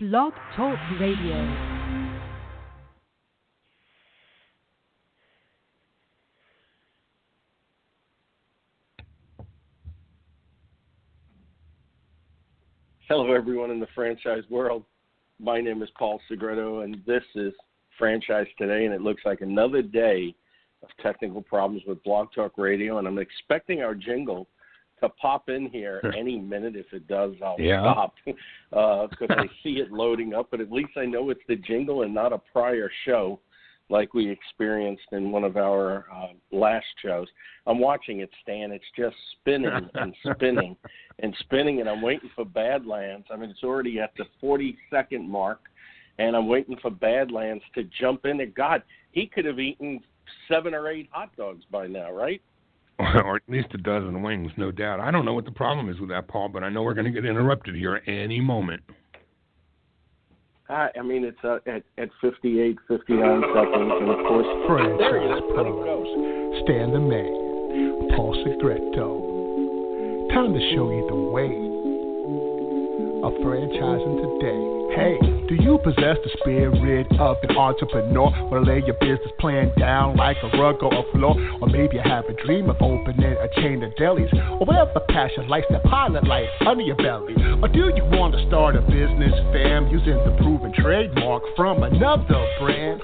Blog Talk Radio. Hello, everyone in the franchise world. My name is Paul Segreto, and this is Franchise Today, and it looks like another day of technical problems with Blog Talk Radio, and I'm expecting our jingle to pop in here any minute. If it does, I'll stop because I see it loading up, but at least I know it's the jingle and not a prior show like we experienced in one of our last shows. I'm watching it, Stan. It's just spinning and spinning and spinning, and I'm waiting for Badlands. I mean, it's already at the 40-second mark, and I'm waiting for Badlands to jump in there. God, he could have eaten 7 or 8 hot dogs by now, right? Or at least a dozen wings, no doubt. I don't know what the problem is with that, Paul, but I know we're going to get interrupted here any moment. I mean, it's at 58, 59 seconds, and of course, there he is. Let him go. Stan the man, Paul Segreto. Time to show you the way of franchising today. Hey, do you possess the spirit of an entrepreneur? Wanna lay your business plan down like a rug or a floor? Or maybe you have a dream of opening a chain of delis, or whatever passion lights that pilot light under your belly. Or do you want to start a business, fam, using the proven trademark from another brand?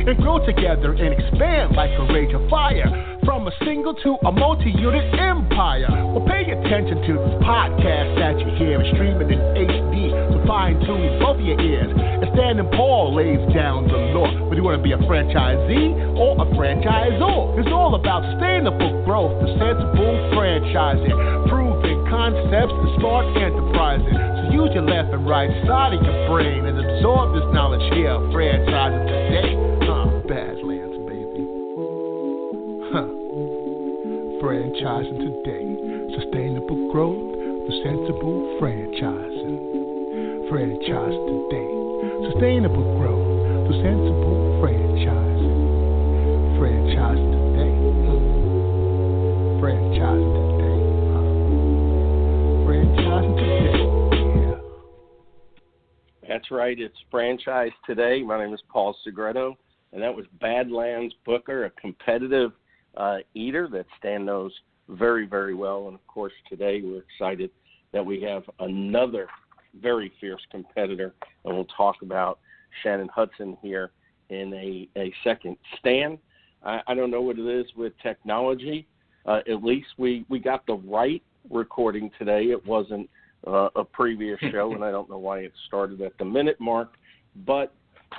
And grow together and expand like a rage of fire, from a single to a multi-unit empire. Well, pay attention to this podcast that you hear and streaming in HD, so fine-tune both of your ears. And Stan and Paul lays down the law. Whether you want to be a franchisee or a franchisor, it's all about sustainable growth, the sensible franchising, proven concepts, and smart enterprising. So use your left and right side of your brain and absorb this knowledge here. Franchising today, Badlands, baby. Franchising today, sustainable growth, the sensible franchising. Franchise today, sustainable growth, the sensible franchising. Franchise today, franchise today, franchise today, yeah. That's right, it's Franchise Today. My name is Paul Segreto, and that was Badlands Booker, a competitive eater that Stan knows very, very well. And, of course, today we're excited that we have another very fierce competitor, and we'll talk about Shannon Hudson here in a second. Stan, I don't know what it is with technology. At least we got the right recording today. It wasn't a previous show, and I don't know why it started at the minute mark, but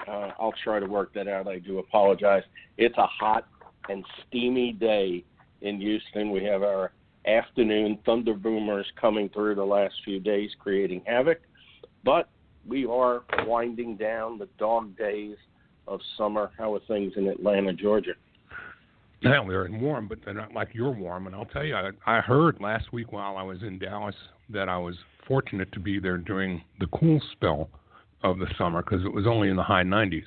I'll try to work that out. I do apologize. It's a hot and steamy day in Houston. We have our afternoon thunder boomers coming through the last few days, creating havoc. But we are winding down the dog days of summer. How are things in Atlanta, Georgia? Yeah, they're warm, but they're not like you're warm. And I'll tell you, I heard last week while I was in Dallas that I was fortunate to be there during the cool spell of the summer because it was only in the high 90s.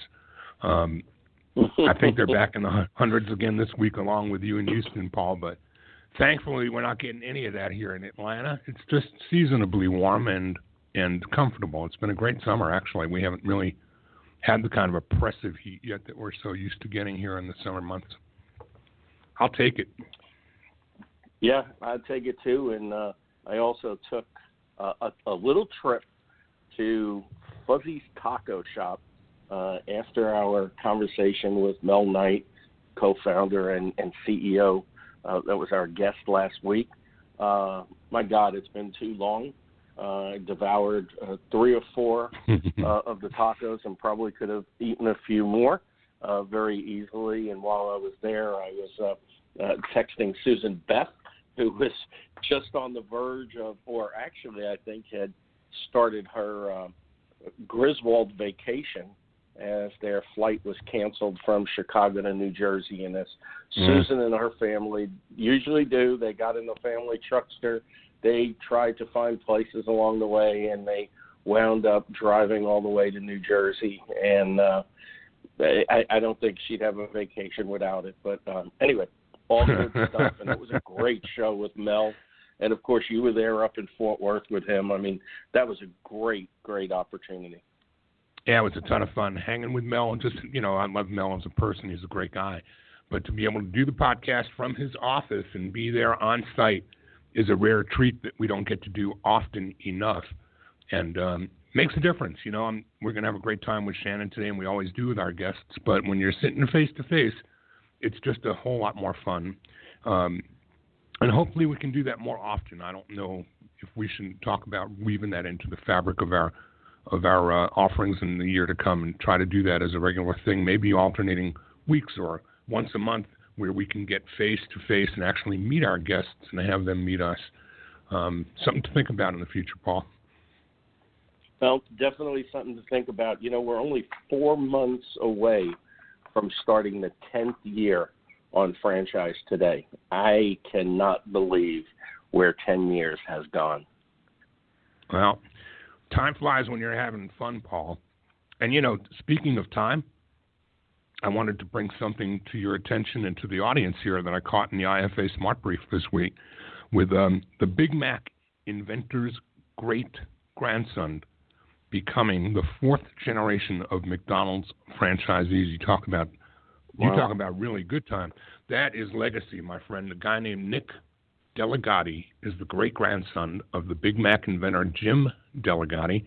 I think they're back in the hundreds again this week along with you in Houston, Paul, but thankfully, we're not getting any of that here in Atlanta. It's just seasonably warm and comfortable. It's been a great summer, actually. We haven't really had the kind of oppressive heat yet that we're so used to getting here in the summer months. I'll take it. Yeah, I'd take it too. And I also took a little trip to Fuzzy's Taco Shop after our conversation with Mel Knight, co-founder and CEO. That was our guest last week. My God, it's been too long. I devoured 3 or 4 of the tacos and probably could have eaten a few more very easily. And while I was there, I was texting Susan Beth, who was just on the verge of, or actually I think had started her Griswold vacation as their flight was canceled from Chicago to New Jersey. And as Susan and her family usually do, they got in the family truckster. They tried to find places along the way, and they wound up driving all the way to New Jersey. And I don't think she'd have a vacation without it. But anyway, all good stuff. And it was a great show with Mel. And, of course, you were there up in Fort Worth with him. I mean, that was a great, great opportunity. Yeah, it was a ton of fun hanging with Mel. And just, I love Mel as a person. He's a great guy. But to be able to do the podcast from his office and be there on site is a rare treat that we don't get to do often enough. And makes a difference. We're going to have a great time with Shannon today, and we always do with our guests. But when you're sitting face-to-face, it's just a whole lot more fun. And hopefully we can do that more often. I don't know if we should talk about weaving that into the fabric of our offerings in the year to come and try to do that as a regular thing, maybe alternating weeks or once a month where we can get face-to-face and actually meet our guests and have them meet us. Something to think about in the future, Paul. Well, definitely something to think about. We're only 4 months away from starting the 10th year on Franchise Today. I cannot believe where 10 years has gone. Well, time flies when you're having fun, Paul. And, speaking of time, I wanted to bring something to your attention and to the audience here that I caught in the IFA Smart Brief this week with the Big Mac inventor's great-grandson becoming the 4th generation of McDonald's franchisees. You talk about really good time. That is legacy, my friend. A guy named Nick Delegati is the great-grandson of the Big Mac inventor Jim Delegati,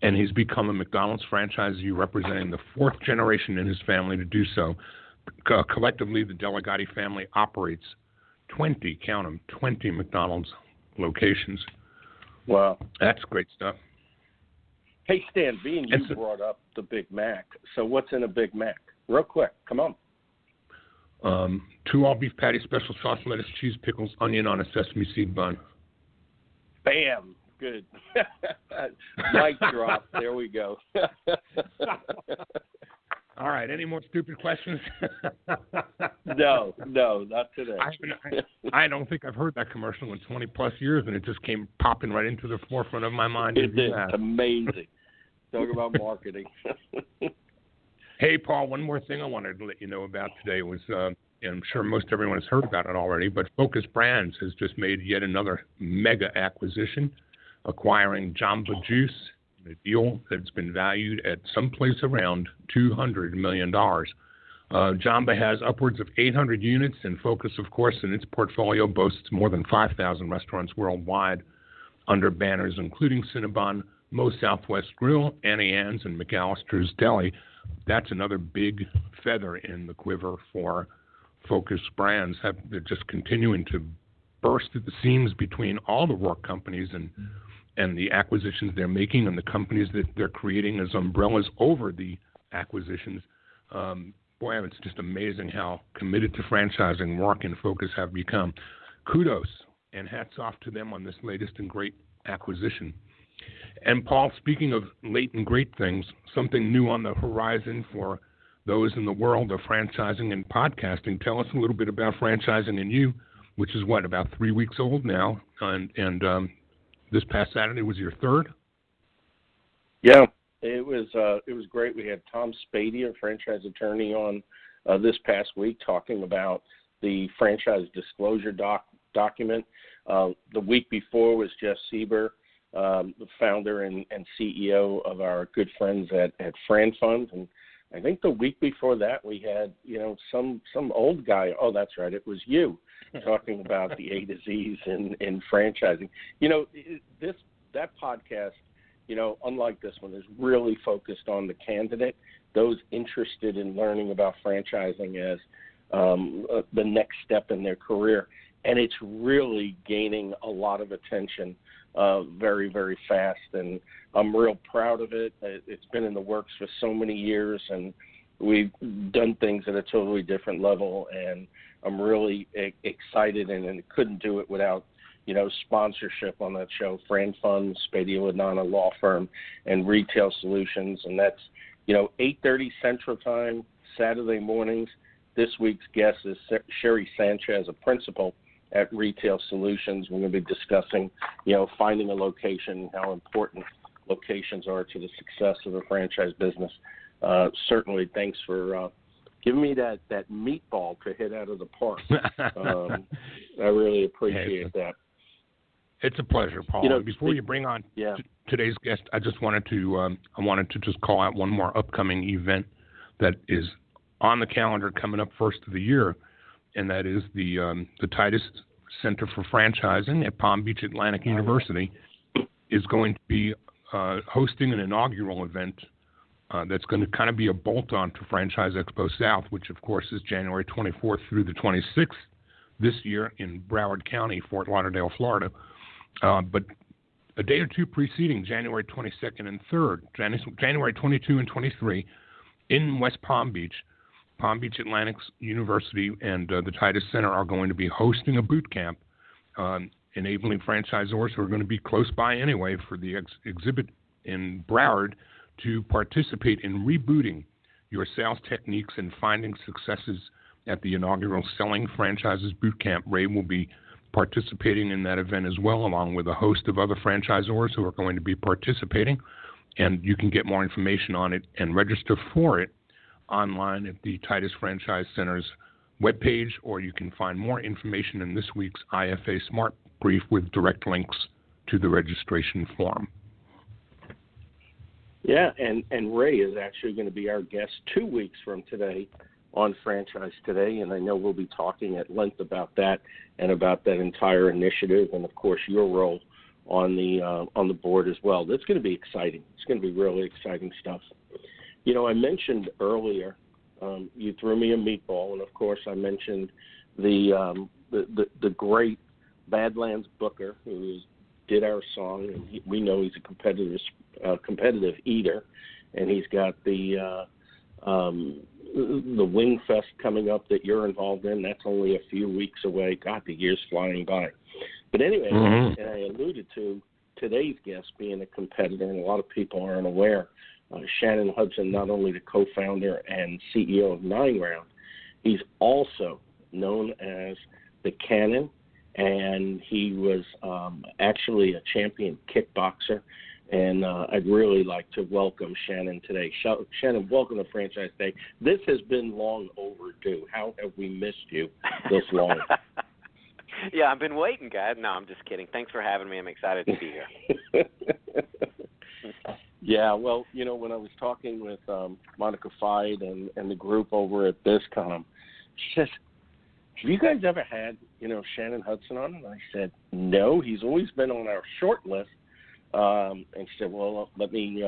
and he's become a McDonald's franchisee representing the 4th generation in his family to do so. Collectively, the Delegati family operates 20 McDonald's locations. Wow. That's great stuff. Hey, Stan, you brought up the Big Mac. So what's in a Big Mac? Real quick, come on. 2 all-beef patties, special sauce, lettuce, cheese, pickles, onion on a sesame seed bun. Bam. Good. Mic drop. There we go. All right. Any more stupid questions? No, not today. I don't think I've heard that commercial in 20-plus years, and it just came popping right into the forefront of my mind. It did. It's amazing. Talk about marketing. Hey, Paul, one more thing I wanted to let you know about today was, and I'm sure most everyone has heard about it already, but Focus Brands has just made yet another mega acquisition, acquiring Jamba Juice, a deal that's been valued at someplace around $200 million. Jamba has upwards of 800 units, and Focus, of course, in its portfolio boasts more than 5,000 restaurants worldwide under banners including Cinnabon, Moe's Southwest Grill, Annie Ann's, and McAllister's Deli. That's another big feather in the quiver for Focus Brands. They're just continuing to burst at the seams between all the Rourke companies and the acquisitions they're making and the companies that they're creating as umbrellas over the acquisitions. Boy, it's just amazing how committed to franchising Rourke and Focus have become. Kudos and hats off to them on this latest and great acquisition. And Paul, speaking of late and great things, something new on the horizon for those in the world of franchising and podcasting. Tell us a little bit about Franchising and You, which is about 3 weeks old now, and this past Saturday was your 3rd? Yeah, it was great. We had Tom Spady, a franchise attorney, on this past week talking about the franchise disclosure document. The week before was Jeff Sieber, the founder and CEO of our good friends at Fran Fund, and I think the week before that we had some old guy. Oh, that's right, it was you talking about the A to Z's in franchising. That podcast, unlike this one, is really focused on the candidate, those interested in learning about franchising as the next step in their career, and it's really gaining a lot of attention very, very fast, and I'm real proud of it. It's been in the works for so many years, and we've done things at a totally different level, and I'm really excited, and couldn't do it without, sponsorship on that show. Fran Fund, Spady Ladonna Law Firm, and Retail Solutions, and that's, 8:30 Central Time, Saturday mornings. This week's guest is Sherry Sanchez, a principal at Retail Solutions. We're going to be discussing, finding a location, how important locations are to the success of a franchise business. Certainly, thanks for giving me that meatball to hit out of the park. I really appreciate that. It's a pleasure, Paul. Before you bring on today's guest, I just wanted to just call out one more upcoming event that is on the calendar coming up first of the year, and that is the Titus Center for Franchising at Palm Beach Atlantic University is going to be hosting an inaugural event that's going to kind of be a bolt-on to Franchise Expo South, which, of course, is January 24th through the 26th this year in Broward County, Fort Lauderdale, Florida. But a day or two preceding January 22nd and 3rd, January 22 and 23, in West Palm Beach Atlantic University and the Titus Center are going to be hosting a boot camp, enabling franchisors who are going to be close by anyway for the exhibit in Broward to participate in rebooting your sales techniques and finding successes at the inaugural Selling Franchises Boot Camp. Ray will be participating in that event as well, along with a host of other franchisors who are going to be participating. And you can get more information on it and register for it online at the Titus Franchise Center's webpage, or you can find more information in this week's IFA Smart Brief with direct links to the registration form. Yeah, and Ray is actually going to be our guest 2 weeks from today on Franchise Today, and I know we'll be talking at length about that and about that entire initiative, and of course your role on the board as well. That's going to be exciting. It's going to be really exciting stuff. You know, I mentioned earlier, you threw me a meatball, and of course I mentioned the great Badlands Booker who did our song, and we know he's a competitive eater, and he's got the Wing Fest coming up that you're involved in. That's only a few weeks away. God, the year's flying by. But anyway, and I alluded to today's guest being a competitor, and a lot of people aren't aware. Shannon Hudson, not only the co-founder and CEO of 9 Round, he's also known as the Cannon, and he was actually a champion kickboxer. And I'd really like to welcome Shannon today. Shannon, welcome to Franchise Day. This has been long overdue. How have we missed you this long? Yeah, I've been waiting, guys. No, I'm just kidding. Thanks for having me. I'm excited to be here. Yeah, well, you know, when I was talking with Monica Fide and the group over at BizCom, she says, have you guys ever had, Shannon Hudson on? And I said, no, he's always been on our short list. And she said, well, let me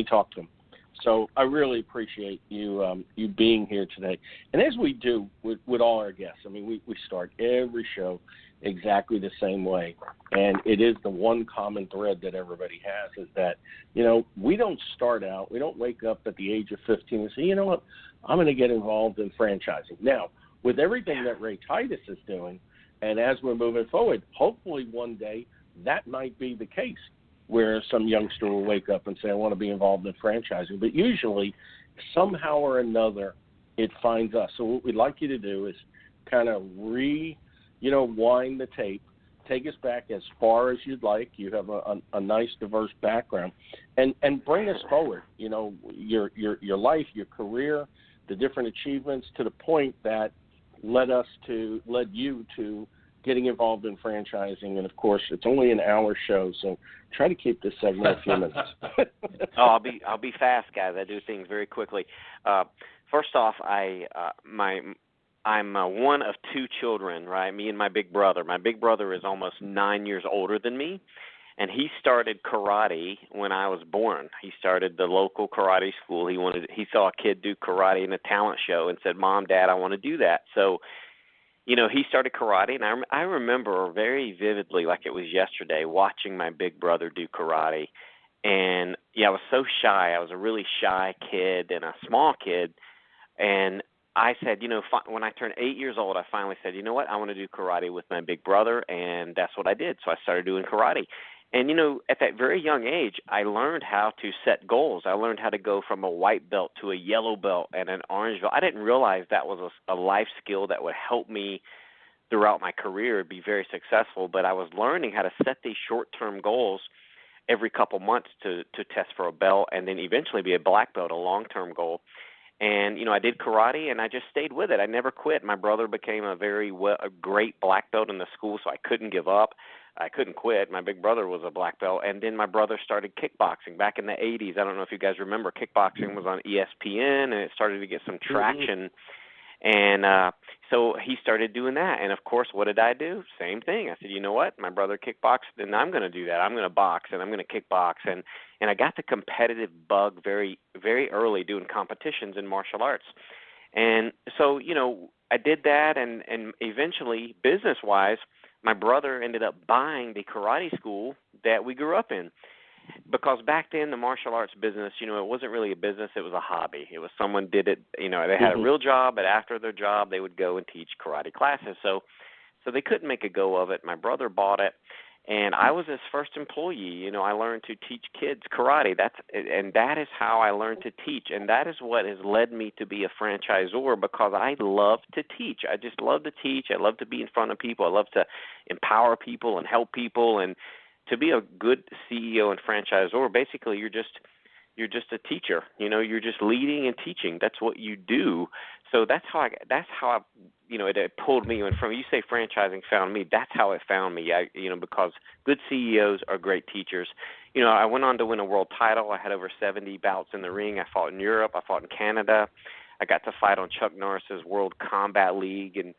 talk to him. So I really appreciate you being here today. And as we do with all our guests, I mean, we start every show exactly the same way. And it is the one common thread that everybody has is that, we don't start out, we don't wake up at the age of 15 and say, you know what, I'm going to get involved in franchising. Now, with everything that Ray Titus is doing, and as we're moving forward, hopefully one day that might be the case, where some youngster will wake up and say, I want to be involved in franchising. But usually, somehow or another, it finds us. So what we'd like you to do is kind of wind the tape, take us back as far as you'd like. You have a nice, diverse background, and bring us forward, your life, your career, the different achievements to the point that led you to getting involved in franchising. And of course, it's only an hour show, so try to keep this segment a few minutes. I'll be fast, guys. I do things very quickly. First off, I'm one of 2 children, right? Me and my big brother. My big brother is almost 9 years older than me, and he started karate when I was born. He started the local karate school. He saw a kid do karate in a talent show and said, Mom, Dad, I want to do that. So, he started karate, and I remember very vividly, like it was yesterday, watching my big brother do karate. And, I was so shy. I was a really shy kid and a small kid. And I said, when I turned 8 years old, I finally said, you know what, I want to do karate with my big brother, and that's what I did. So I started doing karate. And, at that very young age, I learned how to set goals. I learned how to go from a white belt to a yellow belt and an orange belt. I didn't realize that was a life skill that would help me throughout my career be very successful, but I was learning how to set these short-term goals every couple months to test for a belt and then eventually be a black belt, a long-term goal. And, I did karate, and I just stayed with it. I never quit. My brother became a great black belt in the school, so I couldn't give up. I couldn't quit. My big brother was a black belt. And then my brother started kickboxing back in the 80s. I don't know if you guys remember. Kickboxing was on ESPN, and it started to get some traction. And so he started doing that. And, of course, what did I do? Same thing. I said, you know what? My brother kickboxed, and I'm going to do that. I'm going to box, and I'm going to kickbox. And I got the competitive bug very, very early doing competitions in martial arts. And so, I did that, and eventually, business-wise, my brother ended up buying the karate school that we grew up in. Because back then, the martial arts business, it wasn't really a business. It was a hobby. It was someone did it, they had a real job, but after their job, they would go and teach karate classes. So they couldn't make a go of it. My brother bought it, and I was his first employee. I learned to teach kids karate. That is how I learned to teach, and that is what has led me to be a franchisor, because I love to teach. I just love to teach. I love to be in front of people. I love to empower people and help people, and to be a good CEO and franchisor, basically you're just a teacher. You're just leading and teaching. That's what you do. So that's how it pulled me in from. You say franchising found me. That's how it found me. Because good CEOs are great teachers. I went on to win a world title. I had over 70 bouts in the ring. I fought in Europe. I fought in Canada. I got to fight on Chuck Norris's World Combat League and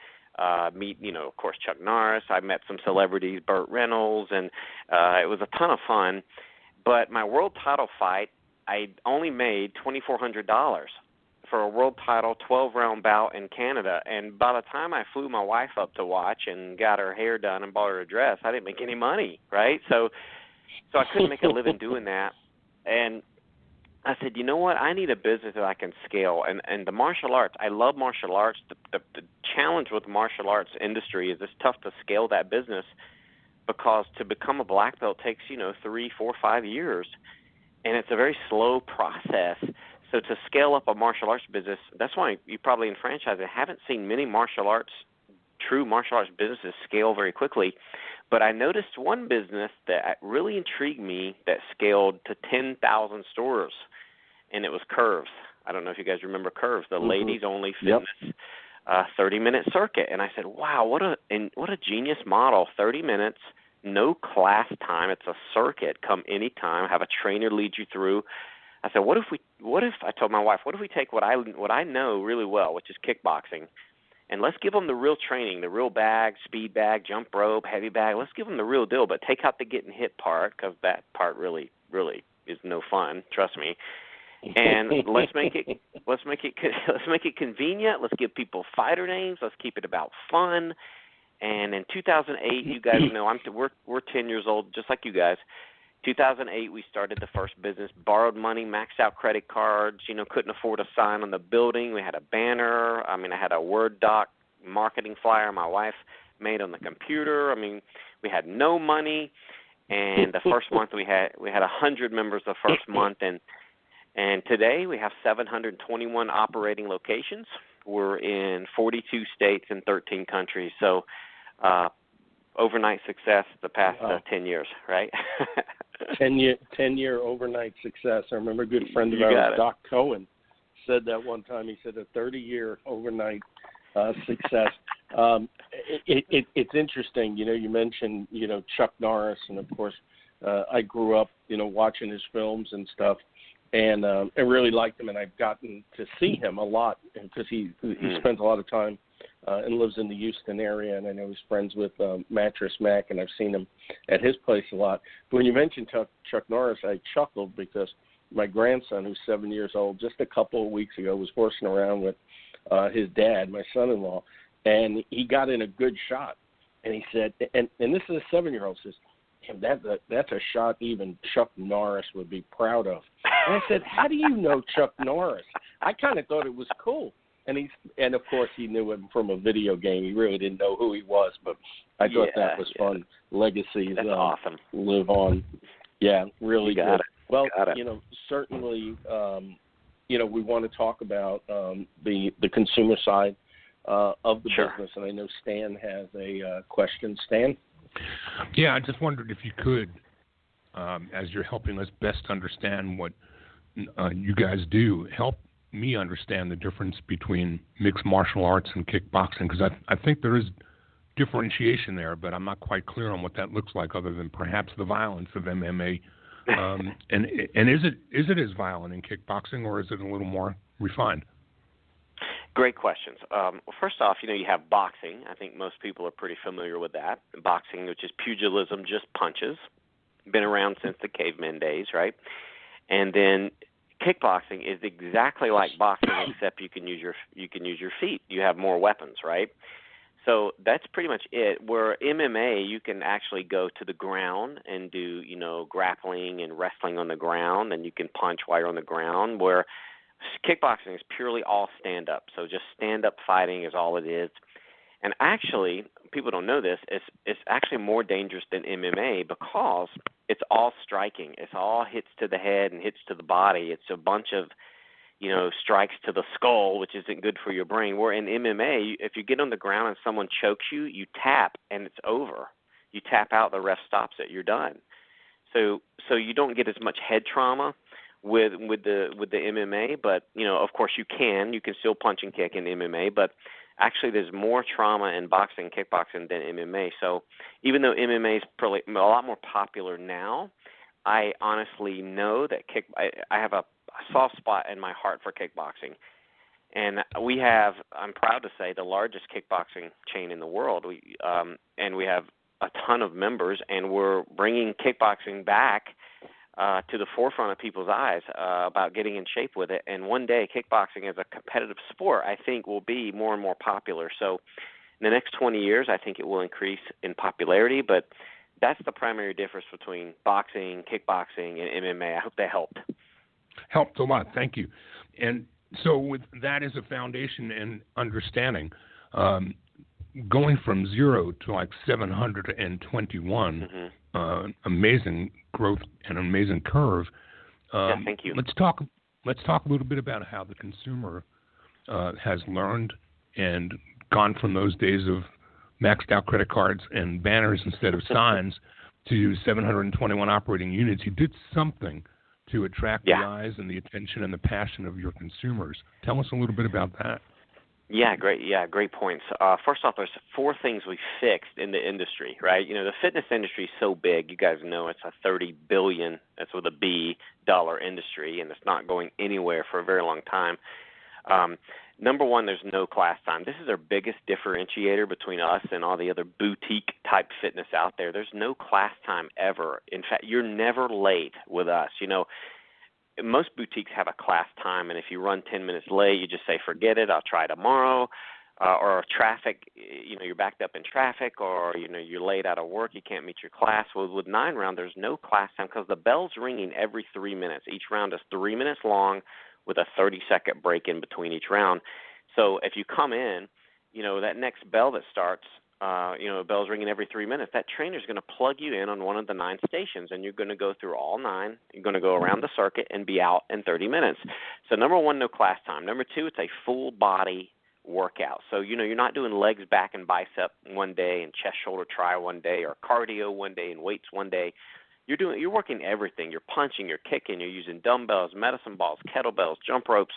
meet, of course, Chuck Norris. I met some celebrities, Burt Reynolds, and it was a ton of fun. But my world title fight, I only made $2,400 for a world title 12-round bout in Canada. And by the time I flew my wife up to watch and got her hair done and bought her a dress, I didn't make any money, right? So I couldn't make a living doing that. And I said, you know what? I need a business that I can scale. And the martial arts, I love martial arts. The challenge with the martial arts industry is it's tough to scale that business, because to become a black belt takes, 3, 4, 5 years. And it's a very slow process. So to scale up a martial arts business, that's why you probably in franchising haven't seen many true martial arts businesses scale very quickly. But I noticed one business that really intrigued me that scaled to 10,000 stores, and it was Curves. I don't know if you guys remember Curves, the ladies-only fitness 30-minute circuit. And I said, wow, what a genius model, 30 minutes, no class time. It's a circuit, come anytime, have a trainer lead you through. I said, what if I told my wife, what if we take what I know really well, which is kickboxing, and let's give them the real training, the real bag, speed bag, jump rope, heavy bag. Let's give them the real deal, but take out the getting hit part, because that part really, really is no fun. Trust me. And let's make it convenient. Let's give people fighter names. Let's keep it about fun. And in 2008, you guys know we're 10 years old, just like you guys. 2008, we started the first business, borrowed money, maxed out credit cards, couldn't afford a sign on the building. We had a banner. I had a Word doc marketing flyer my wife made on the computer. We had no money. And the first month we had 100 members the first month. And today we have 721 operating locations. We're in 42 states and 13 countries. So overnight success the past 10 years, right? 10-year overnight success. I remember a good friend of ours, Doc Cohen, said that one time. He said a 30-year overnight success. It's interesting. You mentioned, Chuck Norris, and of course, I grew up, watching his films and stuff, and I really liked him, and I've gotten to see him a lot because he spends a lot of time and lives in the Houston area, and I know he's friends with Mattress Mac, and I've seen him at his place a lot. But when you mentioned Chuck Norris, I chuckled because my grandson, who's 7 years old, just a couple of weeks ago was horsing around with his dad, my son-in-law, and he got in a good shot. And he said, and this is a 7-year-old, says, that's a shot even Chuck Norris would be proud of. And I said, how do you know Chuck Norris? I kind of thought it was cool. And of course he knew him from a video game. He really didn't know who he was, but I thought that was fun. Legacies awesome. Live on. Yeah, really good. It. Well, certainly, we want to talk about the consumer side of the business, and I know Stan has a question. Stan? Yeah, I just wondered if you could, as you're helping us best understand what you guys do, help me understand the difference between mixed martial arts and kickboxing, because I think there is differentiation there, but I'm not quite clear on what that looks like, other than perhaps the violence of MMA. And is it as violent in kickboxing, or is it a little more refined? Great questions. Well, first off, you have boxing. I think most people are pretty familiar with that. Boxing, which is pugilism, just punches. Been around since the caveman days, right? And then kickboxing is exactly like boxing, except you can use your feet. You have more weapons, right? So that's pretty much it. Where MMA, you can actually go to the ground and do, grappling and wrestling on the ground, and you can punch while you're on the ground. Where kickboxing is purely all stand-up. So just stand-up fighting is all it is. And actually, people don't know this, it's actually more dangerous than MMA because it's all striking. It's all hits to the head and hits to the body. It's a bunch of, strikes to the skull, which isn't good for your brain. Where in MMA, if you get on the ground and someone chokes you, you tap and it's over. You tap out, the ref stops it, you're done. So you don't get as much head trauma with the MMA, but of course you can still punch and kick in MMA, but actually there's more trauma in boxing and kickboxing than MMA. So even though MMA is probably a lot more popular now, I honestly know that I have a soft spot in my heart for kickboxing. And we have, I'm proud to say, the largest kickboxing chain in the world. And we have a ton of members, and we're bringing kickboxing back to the forefront of people's eyes about getting in shape with it. And one day, kickboxing as a competitive sport, I think, will be more and more popular. So in the next 20 years, I think it will increase in popularity, but that's the primary difference between boxing, kickboxing, and MMA. I hope that helped. Helped a lot. Thank you. And so with that as a foundation and understanding, going from 0 to like 721, amazing growth and amazing curve. Thank you. Let's talk a little bit about how the consumer has learned and gone from those days of maxed out credit cards and banners instead of signs to 721 operating units. You did something to attract the eyes and the attention and the passion of your consumers. Tell us a little bit about that. Great points. First off, there's 4 things we fixed in the industry, right? The fitness industry is so big. You guys know it's a $30 billion, that's with a B, dollar industry, and it's not going anywhere for a very long time. Number one, there's no class time. This is our biggest differentiator between us and all the other boutique-type fitness out there. There's no class time ever. In fact, you're never late with us. Most boutiques have a class time, and if you run 10 minutes late, you just say, forget it, I'll try tomorrow. Or traffic, you're backed up in traffic, or, you're late out of work, you can't meet your class. Well, with 9 round, there's no class time because the bell's ringing every 3 minutes. Each round is 3 minutes long with a 30-second break in between each round. So if you come in, that next bell that starts, a bell's ringing every 3 minutes, that trainer's going to plug you in on one of the 9 stations, and you're going to go through all 9. You're going to go around the circuit and be out in 30 minutes. So number one, no class time. Number 2, it's a full body workout. So, you're not doing legs, back, and bicep one day and chest, shoulder, tri one day, or cardio one day and weights one day. You're working everything. You're punching, you're kicking, you're using dumbbells, medicine balls, kettlebells, jump ropes.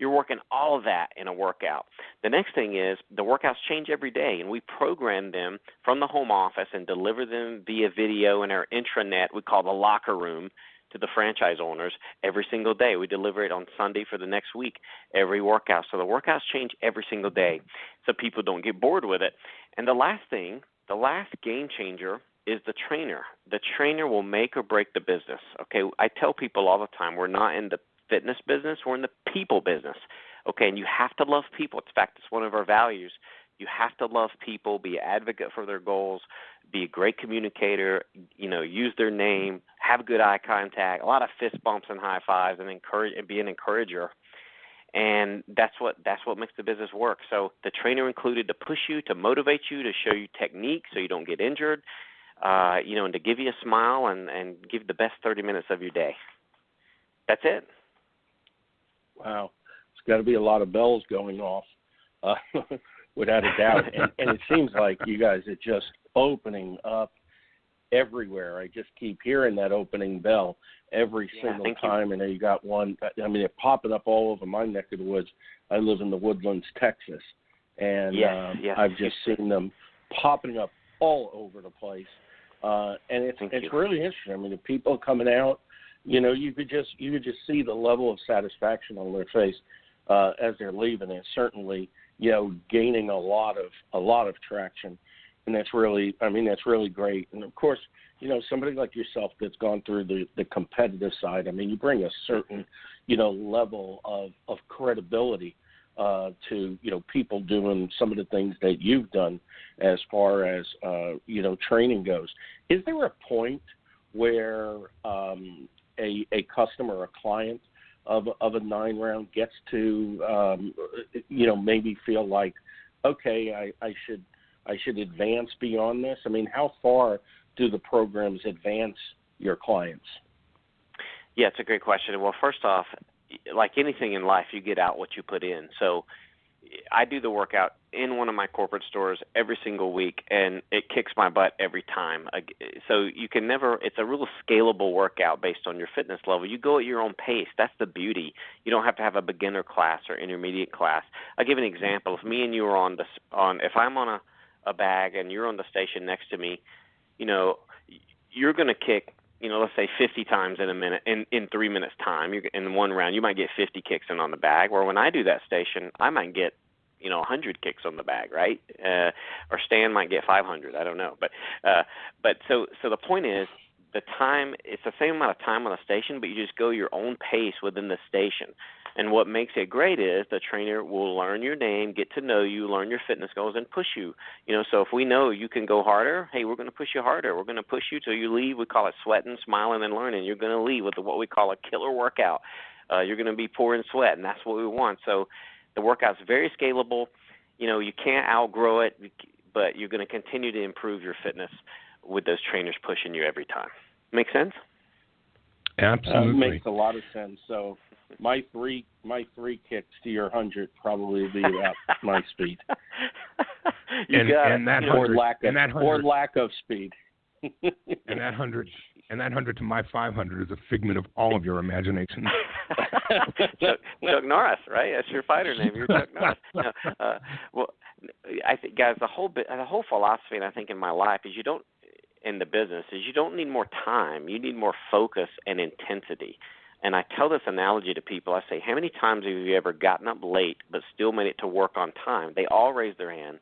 You're working all of that in a workout. The next thing is the workouts change every day, and we program them from the home office and deliver them via video in our intranet we call the locker room to the franchise owners every single day. We deliver it on Sunday for the next week, every workout. So the workouts change every single day so people don't get bored with it. And the last game changer is the trainer. The trainer will make or break the business. Okay, I tell people all the time, we're not in the fitness business, we're in the people business. Okay, and you have to love people. In fact, it's one of our values. You have to love people, be an advocate for their goals, be a great communicator, use their name, have good eye contact, a lot of fist bumps and high fives, and be an encourager. And that's what makes the business work. So the trainer included to push you, to motivate you, to show you technique so you don't get injured, and to give you a smile and give you the best 30 minutes of your day. That's it. Wow. It's got to be a lot of bells going off, without a doubt. And it seems like you guys are just opening up everywhere. I just keep hearing that opening bell every single time. And you got one. I mean, they're popping up all over my neck of the woods. I live in the Woodlands, Texas, and I've just seen them popping up all over the place. And it's really interesting. I mean, the people coming out, you know, you could just see the level of satisfaction on their face as they're leaving. And certainly, you know, gaining a lot of traction. And that's really great. And of course, you know, somebody like yourself that's gone through the competitive side, I mean, you bring a certain, you know, level of credibility to, you know, people doing some of the things that you've done as far as, you know, training goes. Is there a point where a customer or a client of a 9-round gets to, you know, maybe feel like, okay, I should advance beyond this? I mean, how far do the programs advance your clients? Yeah, it's a great question. Well, first off, like anything in life, you get out what you put in. So I do the workout in one of my corporate stores every single week, and it kicks my butt every time. So you can never – it's a real scalable workout based on your fitness level. You go at your own pace. That's the beauty. You don't have to have a beginner class or intermediate class. I'll give an example. If me and you are if I'm on a bag and you're on the station next to me, you know, you're going to kick, you know, let's say 50 times in a minute, in 3 minutes time. In one round, you might get 50 kicks in on the bag. Or when I do that station, I might get, you know, 100 kicks on the bag, right? Or Stan might get 500. I don't know. But so the point is, the time, it's the same amount of time on the station, but you just go your own pace within the station. And what makes it great is the trainer will learn your name, get to know you, learn your fitness goals, and push you. You know, so if we know you can go harder, hey, we're going to push you harder. We're going to push you till you leave. We call it sweating, smiling, and learning. You're going to leave with what we call a killer workout. You're going to be pouring sweat, and that's what we want. So the workout's very scalable. You know, you can't outgrow it, but you're going to continue to improve your fitness with those trainers pushing you every time. Make sense? Absolutely. Makes a lot of sense. So my three kicks to your 100 probably be about my speed. Or lack of speed. and that 100 to my 500 is a figment of all of your imagination. Chuck Norris, right? That's your fighter name. You're Chuck Norris. No, well, I think, guys, the whole philosophy, and I think in my life, is you don't need more time. You need more focus and intensity. And I tell this analogy to people. I say, how many times have you ever gotten up late but still made it to work on time? They all raise their hand.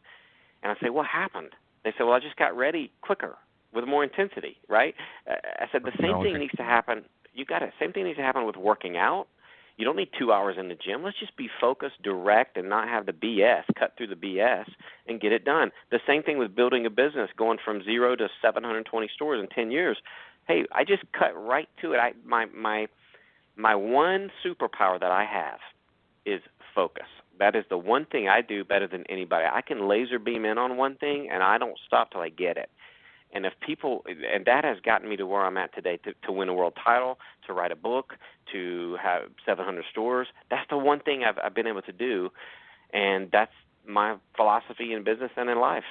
And I say, what happened? They say, well, I just got ready quicker with more intensity, right? I said, the same thing needs to happen. You got it. Same thing needs to happen with working out. You don't need 2 hours in the gym. Let's just be focused, direct, and not have the BS, cut through the BS, and get it done. The same thing with building a business, going from 0 to 720 stores in 10 years. Hey, I just cut right to it. My one superpower that I have is focus. That is the one thing I do better than anybody. I can laser beam in on one thing, and I don't stop till I get it. And and that has gotten me to where I'm at today, to win a world title, to write a book, to have 700 stores. That's the one thing I've been able to do, and that's my philosophy in business and in life.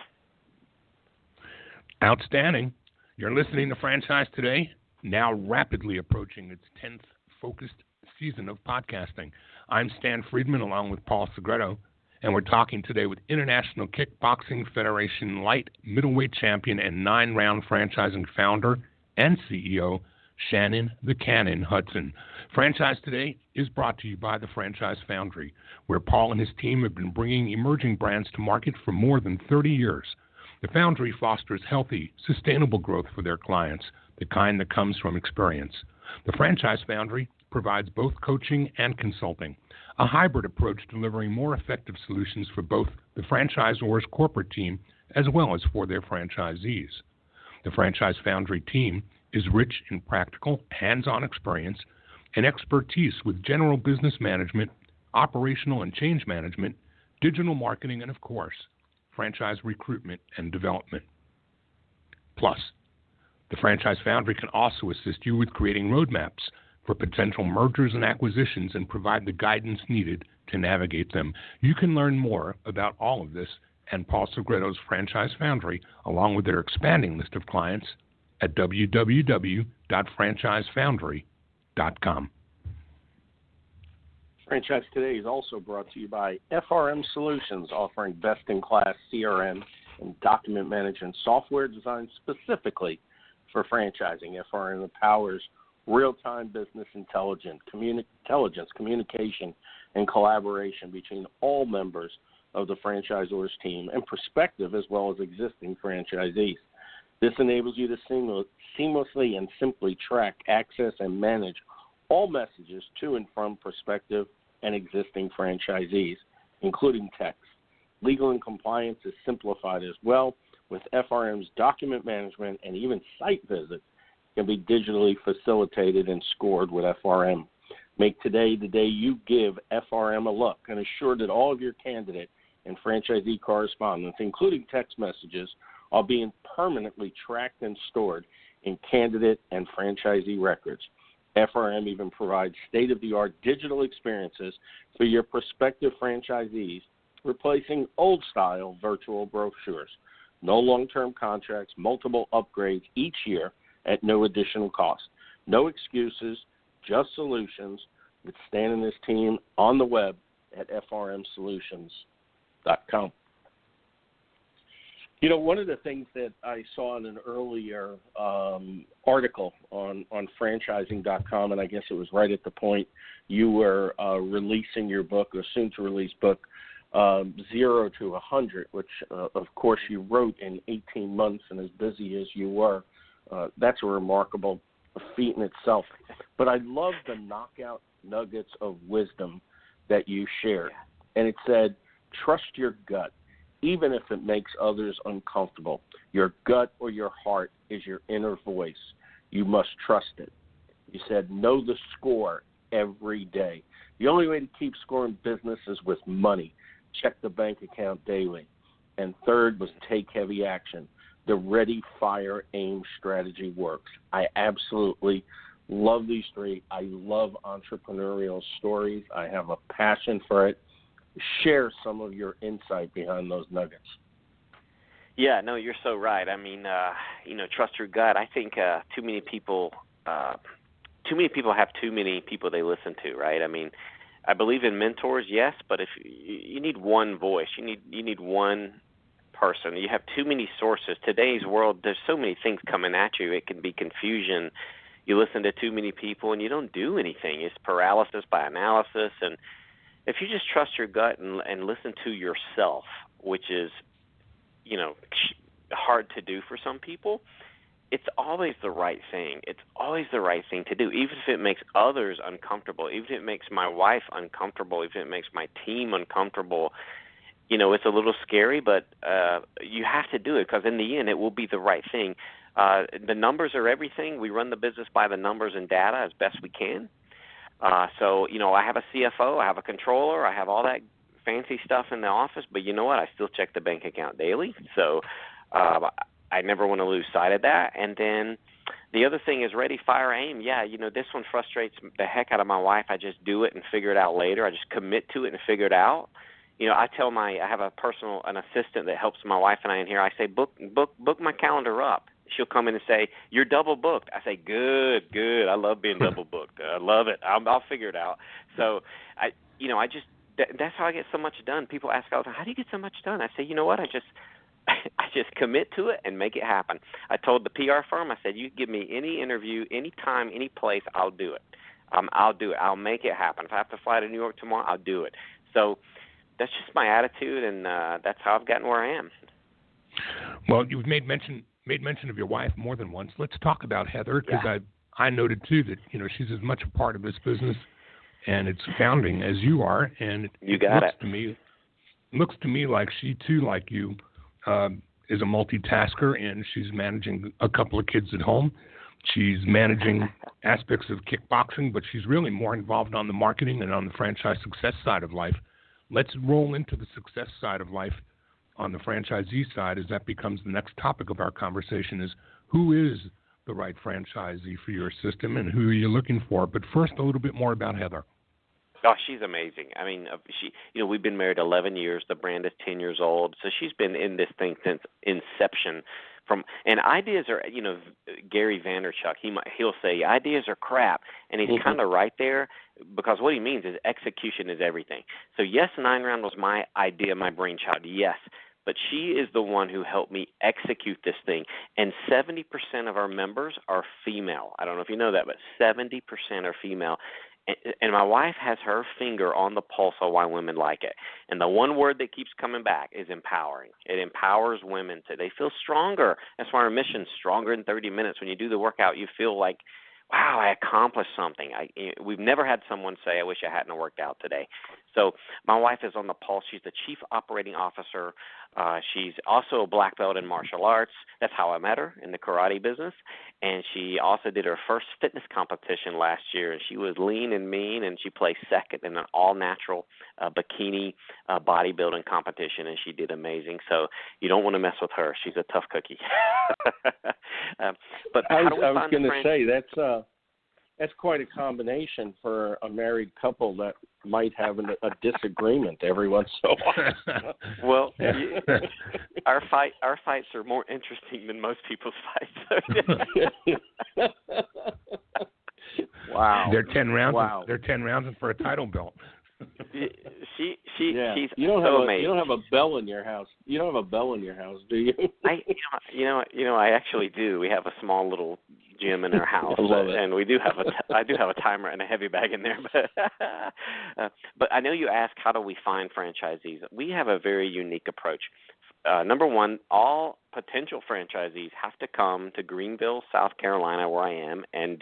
Outstanding. You're listening to Franchise Today, now rapidly approaching its 10th focused season of podcasting. I'm Stan Friedman along with Paul Segreto, and we're talking today with International Kickboxing Federation light middleweight champion and 9-round franchising founder and CEO, Shannon "The Cannon" Hudson. Franchise Today is brought to you by the Franchise Foundry, where Paul and his team have been bringing emerging brands to market for more than 30 years. The Foundry fosters healthy, sustainable growth for their clients, the kind that comes from experience. The Franchise Foundry provides both coaching and consulting, a hybrid approach delivering more effective solutions for both the franchisor's corporate team as well as for their franchisees. The Franchise Foundry team is rich in practical, hands-on experience and expertise with general business management, operational and change management, digital marketing, and, of course, franchise recruitment and development. Plus, the Franchise Foundry can also assist you with creating roadmaps for potential mergers and acquisitions and provide the guidance needed to navigate them. You can learn more about all of this and Paul Segreto's Franchise Foundry, along with their expanding list of clients, at www.franchisefoundry.com. Franchise Today is also brought to you by FRM Solutions, offering best-in-class CRM and document management software designed specifically for franchising. FRM empowers real-time business intelligence, communication, and collaboration between all members of the franchisor's team and prospective as well as existing franchisees. This enables you to seamlessly and simply track, access, and manage all messages to and from prospective and existing franchisees, including text. Legal and compliance is simplified as well, with FRM's document management and even site visits can be digitally facilitated and scored with FRM. Make today the day you give FRM a look and assure that all of your candidate and franchisee correspondence, including text messages, are being permanently tracked and stored in candidate and franchisee records. FRM even provides state-of-the-art digital experiences for your prospective franchisees, replacing old-style virtual brochures. No long-term contracts, multiple upgrades each year at no additional cost. No excuses, just solutions with Stan and his team on the web at frmsolutions.com. You know, one of the things that I saw in an earlier article on franchising.com, and I guess it was right at the point you were releasing your book, or soon-to-release book, 0 to 100, which, of course, you wrote in 18 months, and as busy as you were, that's a remarkable feat in itself. But I love the knockout nuggets of wisdom that you shared. And it said, trust your gut, even if it makes others uncomfortable. Your gut or your heart is your inner voice. You must trust it. You said, know the score every day. The only way to keep scoring business is with money. Check the bank account daily. And third was take heavy action. The ready, fire, aim strategy works. I absolutely love these three. I love entrepreneurial stories. I have a passion for it. Share some of your insight behind those nuggets. Yeah, no, you're so right. I mean, trust your gut. I think too many people have too many people they listen to, right? I mean, I believe in mentors, yes, but if you need one voice, you need one person. You have too many sources. Today's world, there's so many things coming at you. It can be confusion. You listen to too many people and you don't do anything. It's paralysis by analysis. And if you just trust your gut and listen to yourself, which is, hard to do for some people, it's always the right thing. It's always the right thing to do, even if it makes others uncomfortable, even if it makes my wife uncomfortable, even if it makes my team uncomfortable. It's a little scary, but you have to do it because in the end it will be the right thing. The numbers are everything. We run the business by the numbers and data as best we can. So, I have a CFO, I have a controller, I have all that fancy stuff in the office, but you know what? I still check the bank account daily. So I never want to lose sight of that. And then the other thing is ready, fire, aim. Yeah, this one frustrates the heck out of my wife. I just do it and figure it out later. I just commit to it and figure it out. I have an assistant that helps my wife and I in here. I say, book my calendar up. She'll come in and say, you're double booked. I say, good. I love being double booked. I love it. I'll figure it out. So that's how I get so much done. People ask all the time, how do you get so much done? I say, you know what? I just commit to it and make it happen. I told the PR firm, I said, you give me any interview, any time, any place, I'll do it. I'll do it. I'll make it happen. If I have to fly to New York tomorrow, I'll do it. So that's just my attitude, and that's how I've gotten where I am. Well, you've made mention of your wife more than once. Let's talk about Heather, because I noted too that she's as much a part of this business and its founding as you are, and looks to me like she too, like you, is a multitasker, and she's managing a couple of kids at home. She's managing aspects of kickboxing, but she's really more involved on the marketing and on the franchise success side of life. Let's roll into the success side of life on the franchisee side, as that becomes the next topic of our conversation, is who is the right franchisee for your system and who are you looking for? But first, a little bit more about Heather. Oh, she's amazing. I mean, we've been married 11 years. The brand is 10 years old. So she's been in this thing since inception And ideas are, Gary Vaynerchuk, he'll say ideas are crap, and he's kind of right there, because what he means is execution is everything. So yes, 9-round was my idea, my brainchild, yes, but she is the one who helped me execute this thing. And 70% of our members are female. I don't know if you know that, but 70% are female. And my wife has her finger on the pulse of why women like it. And the one word that keeps coming back is empowering. It empowers women so they feel stronger. That's why our mission's stronger in 30 minutes. When you do the workout, you feel like, wow, I accomplished something. We've never had someone say, I wish I hadn't worked out today. So my wife is on the pulse. She's the chief operating officer. She's also a black belt in martial arts. That's how I met her, in the karate business. And she also did her first fitness competition last year, and she was lean and mean, and she placed second in an all-natural bikini bodybuilding competition, and she did amazing. So you don't want to mess with her. She's a tough cookie. But I was going to say, that's quite a combination for a married couple that might have a disagreement every once in a while. Well, our fights are more interesting than most people's fights. Wow. They're 10 rounds. Wow. They're 10 rounds and for a title belt. She's you don't amazing. You don't have a bell in your house. You don't have a bell in your house, do you? I actually do. We have a small little gym in our house, and we do have I do have a timer and a heavy bag in there. But I know you asked, how do we find franchisees? We have a very unique approach. Number one, all potential franchisees have to come to Greenville, South Carolina, where I am, and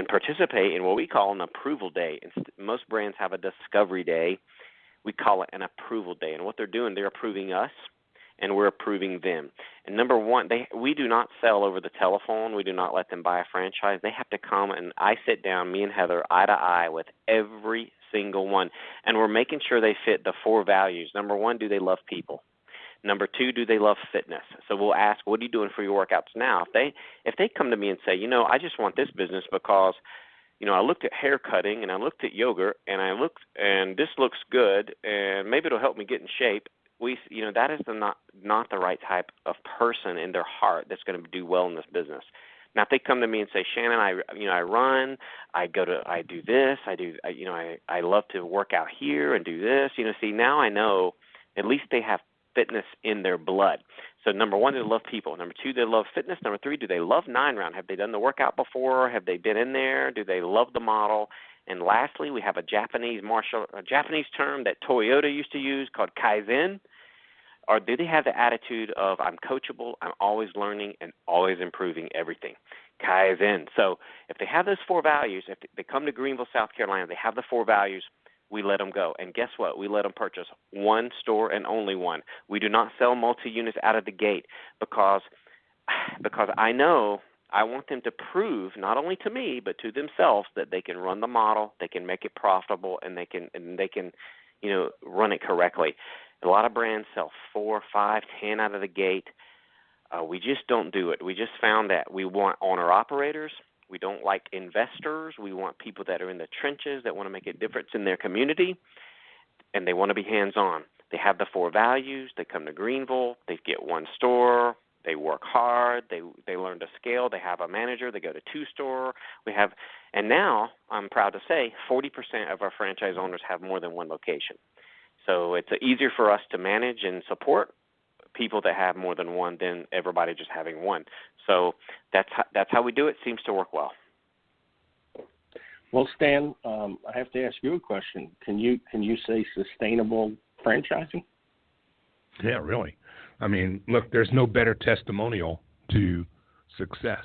participate in what we call an approval day. Most brands have a discovery day. We call it an approval day. And what they're doing, they're approving us, and we're approving them. And number one, we do not sell over the telephone. We do not let them buy a franchise. They have to come, and I sit down, me and Heather, eye to eye with every single one. And we're making sure they fit the 4 values. Number one, do they love people? Number 2, do they love fitness? So we'll ask, what are you doing for your workouts now? If they come to me and say, I just want this business because, I looked at hair cutting and I looked at yogurt and this looks good and maybe it'll help me get in shape. That is not the right type of person in their heart that's going to do well in this business. Now, if they come to me and say, Shannon, I run, I do this, I love to work out here and do this. Now I know at least they have fitness in their blood. So number 1, they love people. Number 2, they love fitness. Number 3, do they love 9-round? Have they done the workout before? Have they been in there? Do they love the model? And lastly, we have a Japanese term that Toyota used to use called Kaizen. Or do they have the attitude of, I'm coachable, I'm always learning, and always improving everything? Kaizen. So if they have those 4 values, if they come to Greenville, South Carolina, they have the 4 values, we let them go. And guess what? We let them purchase 1 store and only 1. We do not sell multi-units out of the gate because I know I want them to prove, not only to me, but to themselves, that they can run the model, they can make it profitable, and they can run it correctly. A lot of brands sell 4, 5, 10 out of the gate. We just don't do it. We just found that we want owner-operators. We don't like investors. We want people that are in the trenches that want to make a difference in their community, and they want to be hands-on. They have the 4 values. They come to Greenville. They get 1 store. They work hard. They learn to scale. They have a manager. They go to 2 store. And now I'm proud to say 40% of our franchise owners have more than 1 location. So it's easier for us to manage and support people that have more than 1 than everybody just having 1. So that's how we do it. Seems to work well. Well, Stan, I have to ask you a question. Can you say sustainable franchising? Yeah, really. I mean, look, there's no better testimonial to success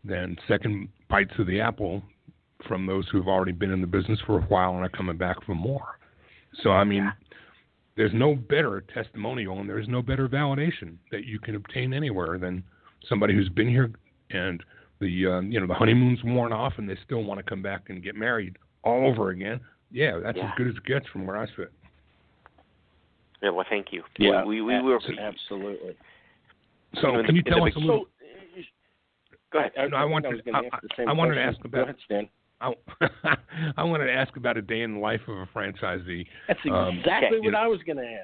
than second bites of the apple from those who've already been in the business for a while and are coming back for more. So, I mean, there's no better testimonial and there's no better validation that you can obtain anywhere than somebody who's been here and the honeymoon's worn off and they still want to come back and get married all over again. Yeah, that's as good as it gets from where I sit. Yeah, well, thank you. Yeah, we were absolutely. So, can you tell us a little? Go ahead. I wanted to ask about. Go ahead, Stan. I wanted to ask about a day in the life of a franchisee. That's exactly what I was going to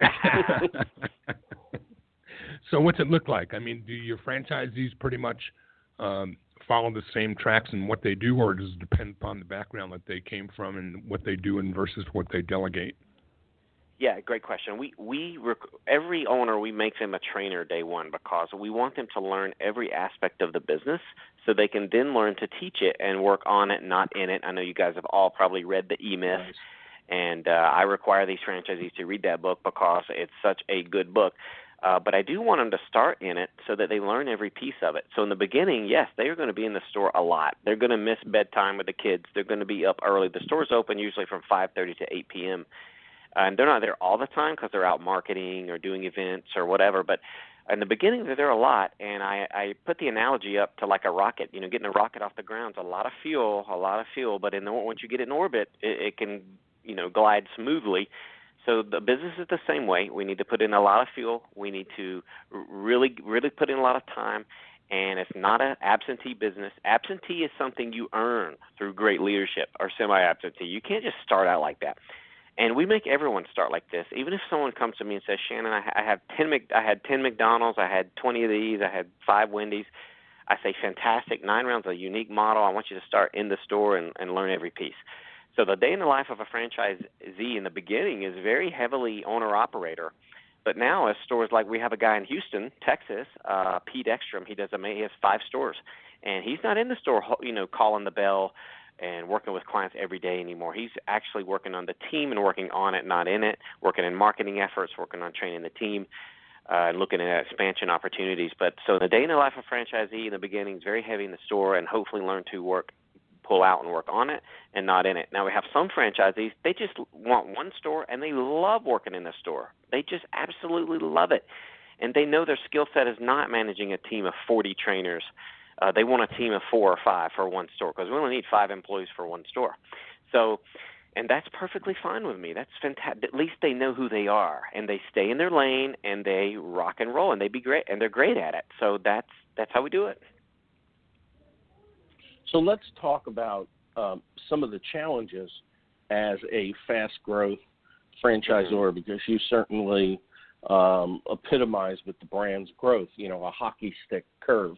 ask. So what's it look like? I mean, do your franchisees pretty much follow the same tracks in what they do, or does it depend upon the background that they came from and what they do and versus what they delegate? Yeah, great question. Every owner, we make them a trainer day one because we want them to learn every aspect of the business so they can then learn to teach it and work on it, not in it. I know you guys have all probably read the E-Myth, Nice. and I require these franchisees to read that book because it's such a good book. But I do want them to start in it so that they learn every piece of it. So in the beginning, yes, they are going to be in the store a lot. They're going to miss bedtime with the kids. They're going to be up early. The store's open usually from 5:30 to 8 p.m., and they're not there all the time because they're out marketing or doing events or whatever. But in the beginning, they're there a lot, and I put the analogy up to like a rocket. You know, getting a rocket off the ground is a lot of fuel. But once you get in orbit, it can, glide smoothly. So the business is the same way. We need to put in a lot of fuel. We need to really, really put in a lot of time. And it's not an absentee business. Absentee is something you earn through great leadership, or semi-absentee. You can't just start out like that. And we make everyone start like this. Even if someone comes to me and says, Shannon, I had 10 McDonald's, I had 20 of these, I had 5 Wendy's. I say, fantastic, 9 rounds, a unique model. I want you to start in the store and learn every piece. So the day in the life of a franchisee in the beginning is very heavily owner-operator. But now as stores like we have a guy in Houston, Texas, Pete Ekstrom, he has 5 stores. And he's not in the store, calling the bell and working with clients every day anymore. He's actually working on the team and working on it, not in it, working in marketing efforts, working on training the team, and looking at expansion opportunities. But so the day in the life of a franchisee in the beginning is very heavy in the store and hopefully learn to pull out and work on it and not in it. Now we have some franchisees, they just want one store and they love working in the store. They just absolutely love it. And they know their skill set is not managing a team of 40 trainers. They want a team of 4 or 5 for one store because we only need 5 employees for one store. So, and that's perfectly fine with me. That's fantastic. At least they know who they are and they stay in their lane and they rock and roll and they be great and they're great at it. So that's how we do it. So let's talk about some of the challenges as a fast growth franchisor, because you certainly epitomize with the brand's growth, a hockey stick curve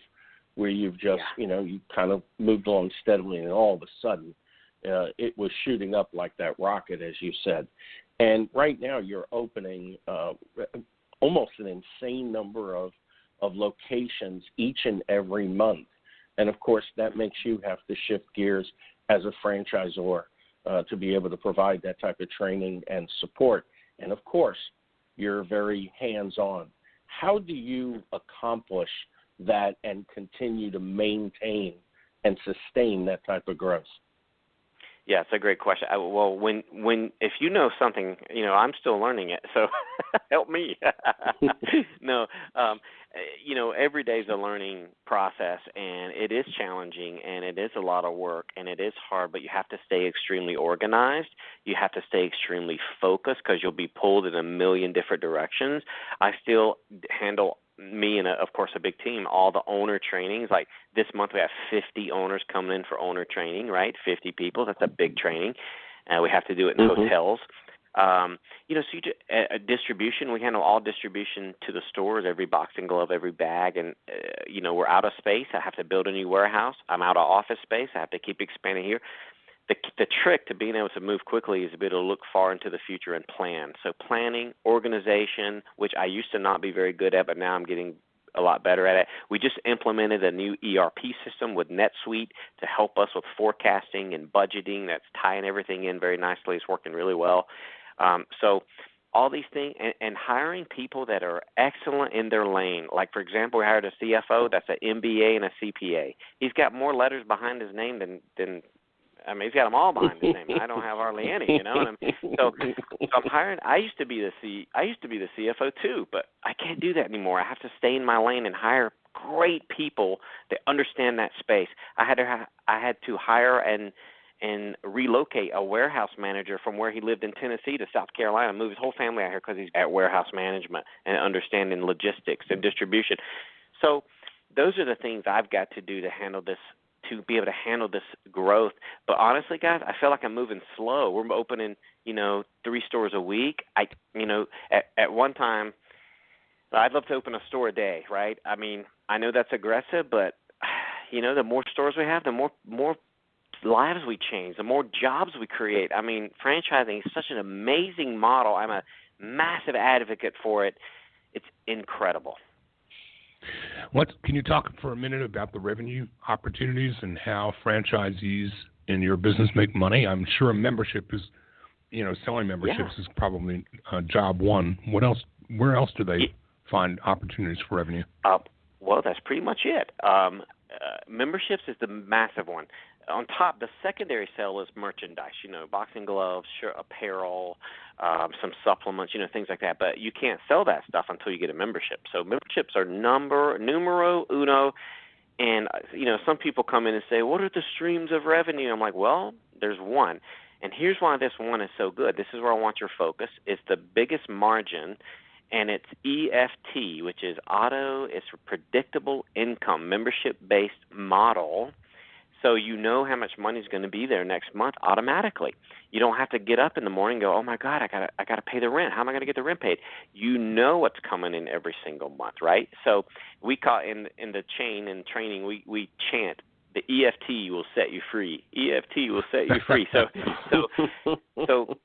where you've just, you kind of moved along steadily and all of a sudden it was shooting up like that rocket, as you said. And right now you're opening almost an insane number of locations each and every month. And, of course, that makes you have to shift gears as a franchisor to be able to provide that type of training and support. And, of course, you're very hands-on. How do you accomplish that and continue to maintain and sustain that type of growth? Yeah, it's a great question. Well, if you know something, I'm still learning it, so help me. No, every day is a learning process, and it is challenging, and it is a lot of work, and it is hard, but you have to stay extremely organized. You have to stay extremely focused because you'll be pulled in a million different directions. I still handle me and, of course, a big team, all the owner trainings. Like this month we have 50 owners coming in for owner training, right? 50 people. That's a big training. We have to do it in hotels. Distribution, we handle all distribution to the stores, every boxing glove, every bag. And, we're out of space. I have to build a new warehouse. I'm out of office space. I have to keep expanding here. The trick to being able to move quickly is to be able to look far into the future and plan. So planning, organization, which I used to not be very good at, but now I'm getting a lot better at it. We just implemented a new ERP system with NetSuite to help us with forecasting and budgeting. That's tying everything in very nicely. It's working really well. So all these things, and hiring people that are excellent in their lane. Like, for example, we hired a CFO that's an MBA and a CPA. He's got more letters behind his name than he's got them all behind his name. I don't have hardly any, So I'm hiring. I used to be the CFO too, but I can't do that anymore. I have to stay in my lane and hire great people that understand that space. I had to hire and relocate a warehouse manager from where he lived in Tennessee to South Carolina, move his whole family out here because he's at warehouse management and understanding logistics and distribution. So those are the things I've got to do to handle this, to be able to handle this growth. But honestly, guys, I feel like I'm moving slow. We're opening, 3 stores a week. At one time, I'd love to open a store a day, right? I mean, I know that's aggressive, but the more stores we have, the more lives we change, the more jobs we create. I mean, franchising is such an amazing model. I'm a massive advocate for it. It's incredible. Can you talk for a minute about the revenue opportunities and how franchisees in your business make money? I'm sure membership is, selling memberships is probably job one. Where else do they find opportunities for revenue? Well, that's pretty much it. Memberships is the massive one. On top, the secondary sale is merchandise, boxing gloves, apparel, some supplements, things like that. But you can't sell that stuff until you get a membership. So memberships are numero uno. And, some people come in and say, what are the streams of revenue? I'm like, well, there's one. And here's why this one is so good. This is where I want your focus. It's the biggest margin, and it's EFT, which is it's a predictable income, membership-based model. So you know how much money is going to be there next month automatically. You don't have to get up in the morning and go, oh my God, I got to pay the rent. How am I going to get the rent paid? You know what's coming in every single month, right? So we call in the chain and training, we chant, the EFT will set you free. EFT will set you free. So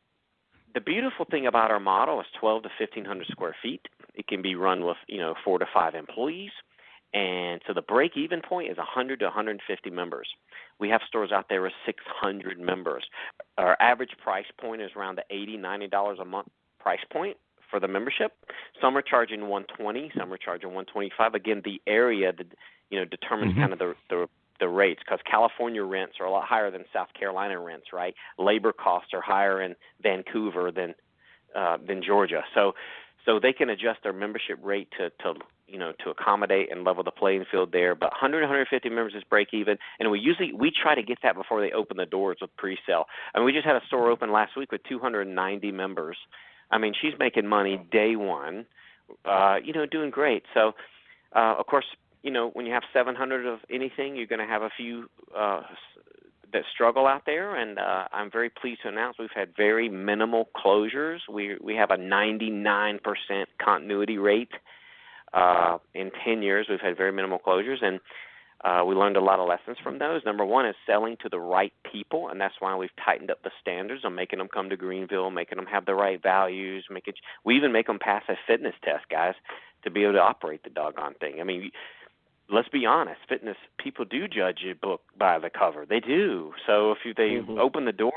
the beautiful thing about our model is 12 to 1,500 square feet. It can be run with 4 to 5 employees. And so the break-even point is 100 to 150 members. We have stores out there with 600 members. Our average price point is around the $80, $90 a month price point for the membership. Some are charging $120, some are charging $125. Again, the area determines kind of the rates, because California rents are a lot higher than South Carolina rents, right? Labor costs are higher in Vancouver than Georgia. So they can adjust their membership rate to accommodate and level the playing field there. But 100, 150 members is break even, and we try to get that before they open the doors with pre-sale. I mean, we just had a store open last week with 290 members. I mean, she's making money day one, doing great. So, of course, when you have 700 of anything, you're going to have a few that struggle out there, and I'm very pleased to announce we've had very minimal closures. We have a 99% continuity rate. In 10 years, we've had very minimal closures, and we learned a lot of lessons from those. Number one is selling to the right people, and that's why we've tightened up the standards on making them come to Greenville, making them have the right values. We even make them pass a fitness test, guys, to be able to operate the doggone thing. I mean, let's be honest, fitness people do judge a book by the cover. They do. So if they open the door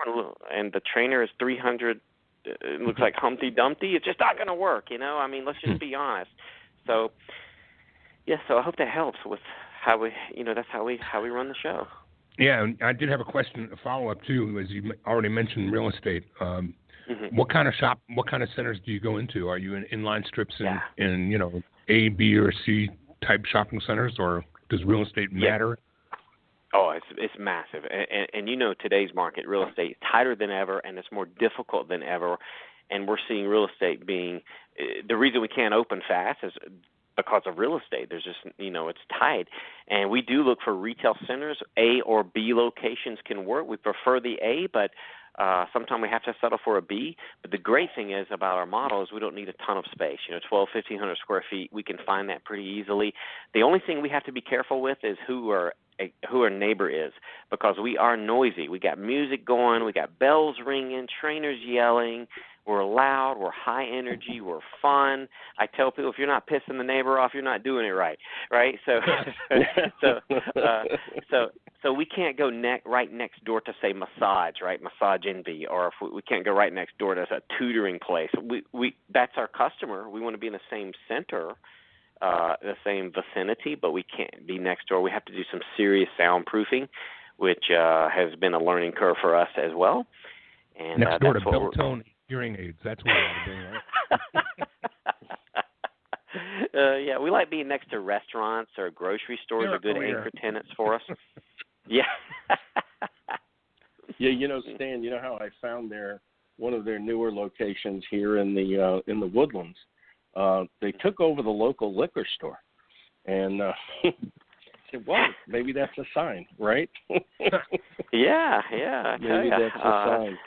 and the trainer is 300, it looks like Humpty Dumpty, it's just not going to work, I mean, let's just be honest. So, so I hope that helps with how we, that's how we run the show. Yeah, and I did have a follow-up too, as you already mentioned real estate. What kind of centers do you go into? Are you in inline strips in A, B, or C type shopping centers, or does real estate matter? Oh, it's massive, and today's market, real estate is tighter than ever, and it's more difficult than ever. And we're seeing real estate being the reason we can't open fast is because of real estate. There's just it's tight, and we do look for retail centers. A or B locations can work. We prefer the A, but sometimes we have to settle for a B. But the great thing is about our model is we don't need a ton of space. 12, 1,500 square feet, we can find that pretty easily. The only thing we have to be careful with is who our neighbor is, because we are noisy. We got music going, we got bells ringing, trainers yelling. We're loud, we're high energy, we're fun. I tell people, if you're not pissing the neighbor off, you're not doing it right? So we can't go right next door to say massage, right? Massage Envy, or if we can't go right next door to a tutoring place. We that's our customer. We want to be in the same center, the same vicinity, but we can't be next door. We have to do some serious soundproofing, which has been a learning curve for us as well. And next door to Beltone hearing aids. That's what I'm doing, right? We like being next to restaurants or grocery stores are good anchor tenants for us. Yeah. Stan, how I found one of their newer locations here in the Woodlands. They took over the local liquor store, and I said, "Well, maybe that's a sign, right?" Yeah. Maybe that's a sign.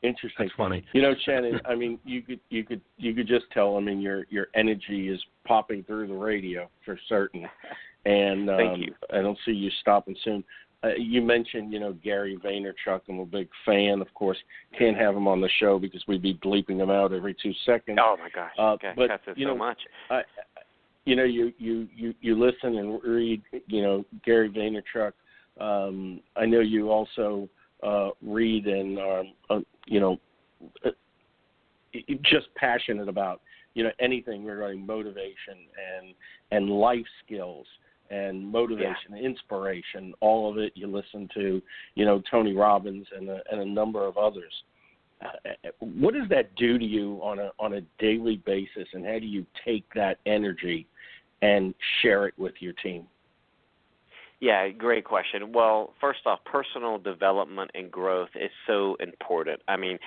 Interesting. That's funny. You know, Shannon, I mean, you could just tell. I mean, your energy is popping through the radio for certain, and Thank you. I don't see you stopping soon. You mentioned, Gary Vaynerchuk. I'm a big fan. Of course, can't have him on the show because we'd be bleeping him out every 2 seconds. Oh my gosh, but that's so much. You listen and read, Gary Vaynerchuk. I know you also read and just passionate about anything regarding motivation and life skills and motivation, inspiration, all of it. You listen to Tony Robbins and a number of others. What does that do to you on a daily basis, and how do you take that energy and share it with your team? Yeah, great question. Well, first off, personal development and growth is so important. I mean,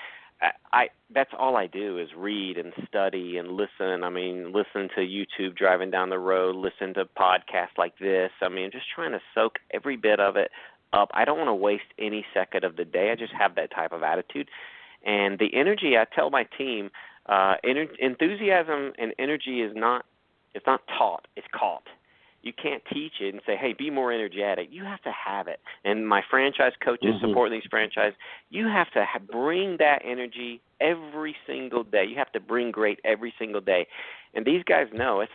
that's all I do is read and study and listen. I mean, listen to YouTube driving down the road, listen to podcasts like this. I mean, just trying to soak every bit of it up. I don't want to waste any second of the day. I just have that type of attitude. And the energy, I tell my team, enthusiasm and energy it's not taught, it's caught. You can't teach it and say, hey, be more energetic. You have to have it. And my franchise coaches supporting these franchises, you have to bring that energy every single day. You have to bring great every single day. And these guys know if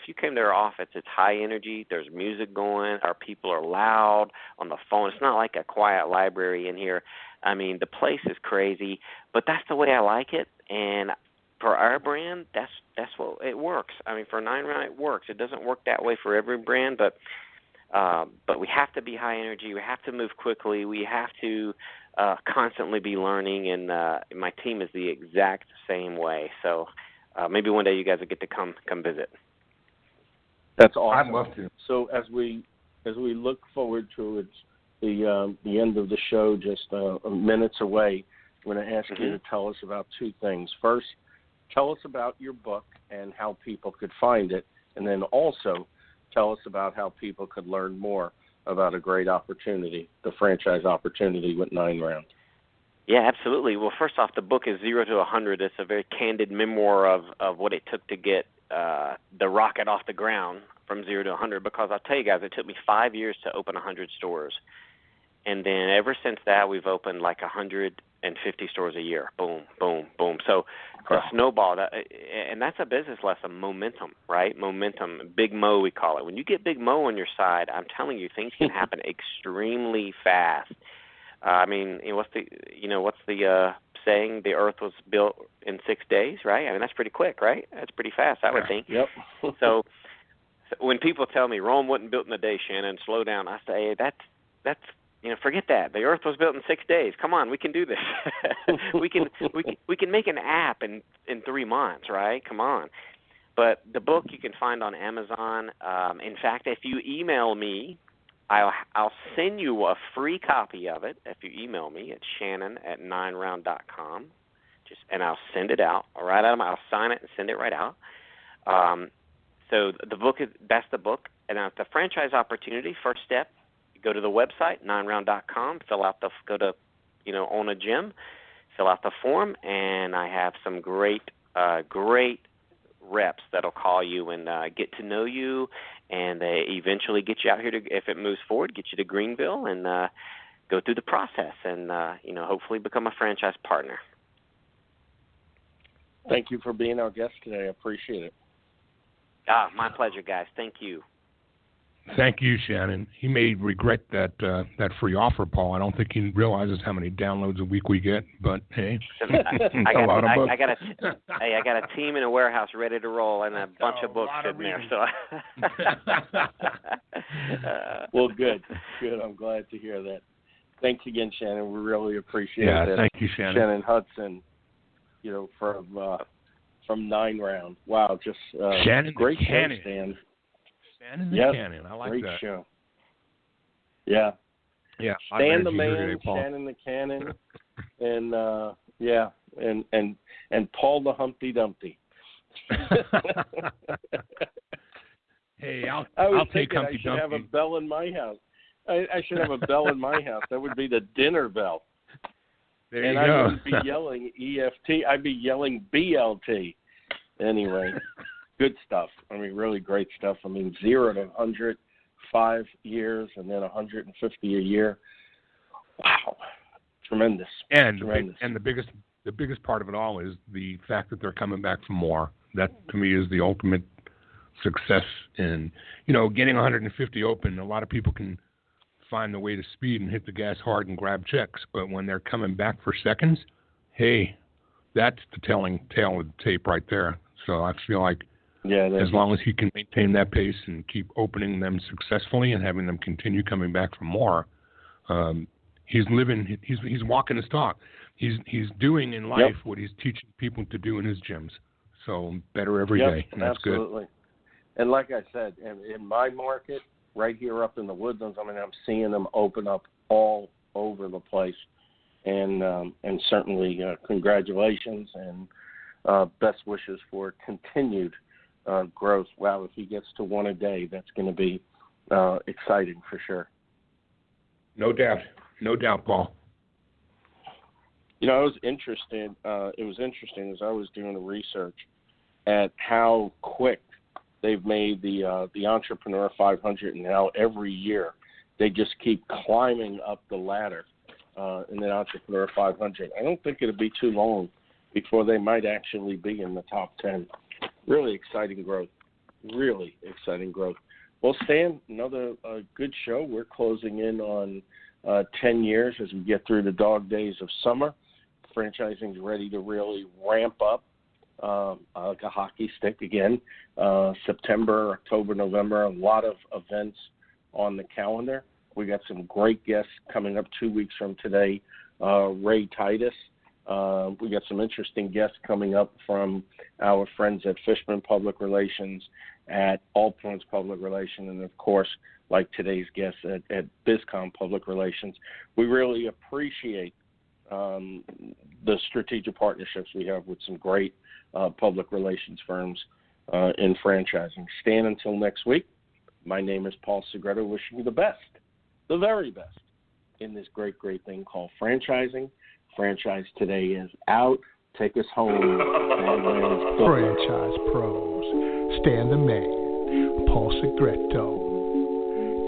you came to their office, it's high energy. There's music going. Our people are loud on the phone. It's not like a quiet library in here. I mean, the place is crazy, but that's the way I like it. And for our brand, that's what it works. I mean, for 9 Round, it works. It doesn't work that way for every brand, but we have to be high energy. We have to move quickly. We have to constantly be learning, and my team is the exact same way. So maybe one day you guys will get to come visit. That's awesome. I'd love to. So as we look forward to the end of the show, just minutes away, I'm going to ask you to tell us about 2 things. First, tell us about your book and how people could find it, and then also tell us about how people could learn more about a great opportunity, the franchise opportunity with 9 Round. Yeah, absolutely. Well, first off, the book is 0 to 100. It's a very candid memoir of what it took to get the rocket off the ground from 0 to 100, because I'll tell you guys, it took me 5 years to open 100 stores. And then ever since that, we've opened like 150 stores a year. Boom, boom, boom. So the snowball, and that's a business lesson, momentum, right? Momentum, Big Mo we call it. When you get Big Mo on your side, I'm telling you, things can happen extremely fast. I mean, what's the saying? The Earth was built in 6 days, right? I mean, that's pretty quick, right? That's pretty fast, I would think. Yep. So when people tell me Rome wasn't built in a day, Shannon, slow down, I say that's forget that. The Earth was built in 6 days. Come on, we can do this. we can make an app in 3 months, right? Come on. But the book you can find on Amazon. In fact, if you email me, I'll send you a free copy of it. If you email me at shannon@9round.com, and I'll send it out. All right, I'll sign it and send it right out. So the book that's the book. And the franchise opportunity, first step. Go to the website, 9round.com, own a gym, fill out the form, and I have some great reps that'll call you and get to know you, and they eventually get you out here if it moves forward, get you to Greenville and go through the process and, hopefully become a franchise partner. Thank you for being our guest today. I appreciate it. My pleasure, guys. Thank you. Thank you, Shannon. He may regret that free offer, Paul. I don't think he realizes how many downloads a week we get, but hey, I got a team in a warehouse ready to roll and a bunch of books sitting there. So, well, good. I'm glad to hear that. Thanks again, Shannon. We really appreciate it. Yeah, thank you, Shannon. Shannon Hudson, from 9 Round. Wow, just Shannon great the show, Cannon. Stan. Shannon the Cannon. I like great that. Show. Yeah. Yeah. Stan the Man, Shannon the Cannon, and and Paul the Humpty Dumpty. Hey, I'll take I Humpty should Dumpty. have a bell in my house. I should have a bell in my house. That would be the dinner bell. There and you I go. wouldn't be yelling EFT. I'd be yelling BLT. Anyway, good stuff. I mean, really great stuff. I mean, 0 to 100, 5 years, and then 150 a year. Wow, tremendous. And tremendous. the biggest part of it all is the fact that they're coming back for more. That to me is the ultimate success in, getting 150 open. A lot of people can find the way to speed and hit the gas hard and grab checks, but when they're coming back for seconds, hey, that's the telling tale of the tape right there. So I feel like as long as he can maintain that pace and keep opening them successfully and having them continue coming back for more, he's walking his talk. He's doing in life what he's teaching people to do in his gyms. So better every day, and that's absolutely. Good. And like I said, in my market, right here up in the Woodlands, I mean, I'm seeing them open up all over the place. And certainly congratulations and best wishes for continued growth. Wow, if he gets to one a day, that's going to be exciting for sure. No doubt, Paul. I was interested. It was interesting as I was doing the research at how quick they've made the Entrepreneur 500, and now every year they just keep climbing up the ladder in the Entrepreneur 500. I don't think it'll be too long before they might actually be in the top 10. Really exciting growth. Really exciting growth. Well, Stan, another good show. We're closing in on 10 years as we get through the dog days of summer. Franchising's ready to really ramp up like a hockey stick again. September, October, November, a lot of events on the calendar. We got some great guests coming up 2 weeks from today. Ray Titus. We got some interesting guests coming up from our friends at Fishman Public Relations, at All Points Public Relations, and, of course, like today's guests at BizCom Public Relations. We really appreciate the strategic partnerships we have with some great public relations firms in franchising. Stan, until next week, my name is Paul Segreto, wishing you the best, the very best, in this great, great thing called franchising. Franchise Today is out. Take us home. Franchise Pros. Stan the Man. Paul Segreto.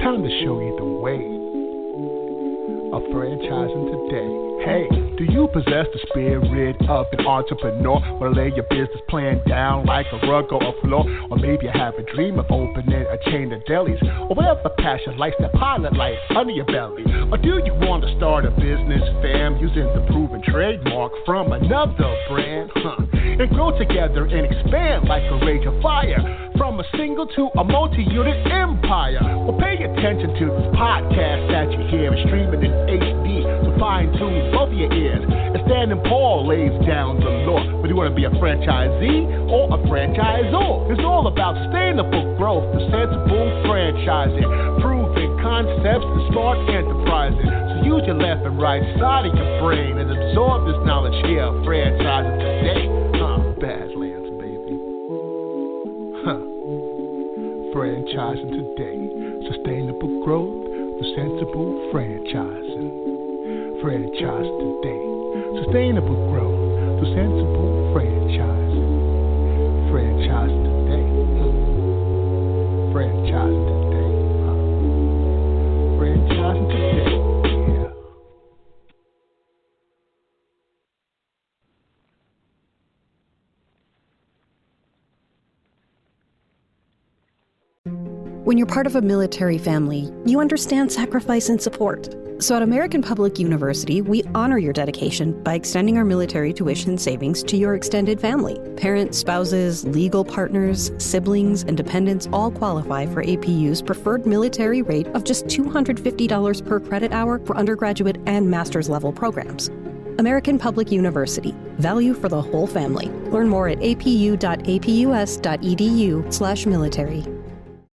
Time to show you the way of franchising today. Hey, do you possess the spirit of an entrepreneur? Or lay your business plan down like a rug or a floor? Or maybe you have a dream of opening a chain of delis, or whatever passion lights that pilot light under your belly. Or do you want to start a business, fam, using the proven trademark from another brand? And grow together and expand like a rage of fire, from a single to a multi-unit empire. Well, pay attention to this podcast that you hear streaming in HD, so fine-tune both of your ears. And Stan and Paul lays down the law. Whether you want to be a franchisee or a franchisor, it's all about sustainable growth, the sensible franchising, proven concepts, and smart enterprising. So use your left and right side of your brain and absorb this knowledge here. Franchising today, Badlands, baby. Franchising today, sustainable growth, the sensible franchising. Franchise today, sustainable growth, the sensible franchising. Franchise today, franchising today, franchising today. Yeah. When you're part of a military family, you understand sacrifice and support. So at American Public University, we honor your dedication by extending our military tuition savings to your extended family. Parents, spouses, legal partners, siblings, and dependents all qualify for APU's preferred military rate of just $250 per credit hour for undergraduate and master's level programs. American Public University. Value for the whole family. Learn more at apu.apus.edu/military.